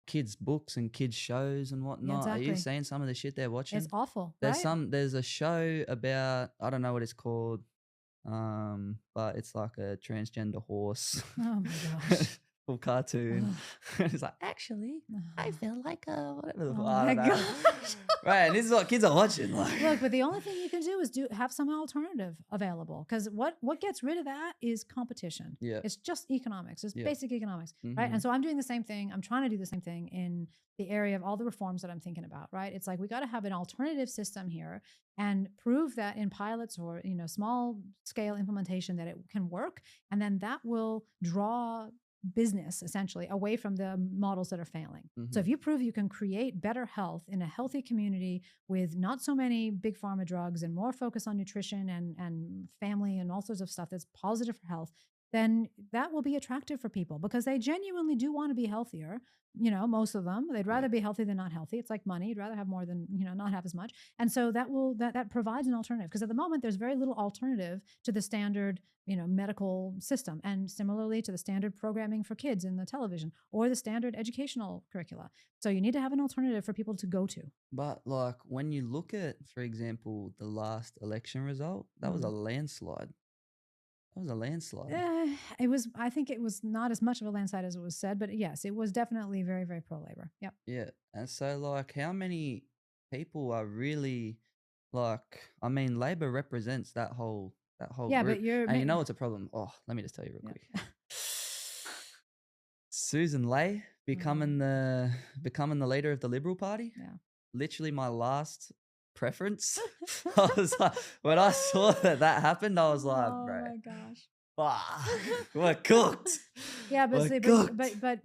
kids' books and kids' shows and whatnot. Are you exactly. seeing some of the shit they're watching? It's awful, There's right? there's a show about, I don't know what it's called, but it's like a transgender horse. Oh my gosh. Full cartoon. Ugh. It's like, actually, I feel like whatever the Oh I my don't know. gosh. Right, and this is what kids are watching. Like, Look, but the only thing you can do is have some alternative available, because what gets rid of that is competition. yeah, It's just economics. It's yeah, basic economics, right? hmm And so I'm doing the same thing. I'm trying to do the same thing in the area of all the reforms that I'm thinking about, right? It's like we got to have an alternative system here and prove that in pilots or small scale implementation that it can work, and then that will draw business essentially away from the models that are failing. So if you prove you can create better health in a healthy community with not so many big pharma drugs and more focus on nutrition and family and all sorts of stuff that's positive for health, then that will be attractive for people because they genuinely do want to be healthier. Most of them, they'd rather be healthy than not healthy. It's like money. You'd rather have more than, not have as much. And so that provides an alternative, because at the moment there's very little alternative to the standard, medical system, and similarly to the standard programming for kids in the television or the standard educational curricula. So you need to have an alternative for people to go to. But like when you look at, for example, the last election result, that was a landslide. That was a landslide. I think it was not as much of a landslide as it was said, but yes, it was definitely very, very pro-labor. Yep. Yeah. And so like how many people are really like, I mean, Labor represents that whole Yeah, group. but you're And you know what's a problem? Oh, let me just tell you real Yeah. quick. Susan Ley becoming the leader of the Liberal Party. Yeah. Literally my last preference. I was like, when I saw that happened, I was like, Oh bro, my gosh. we're cooked. Yeah, but We're see, cooked. but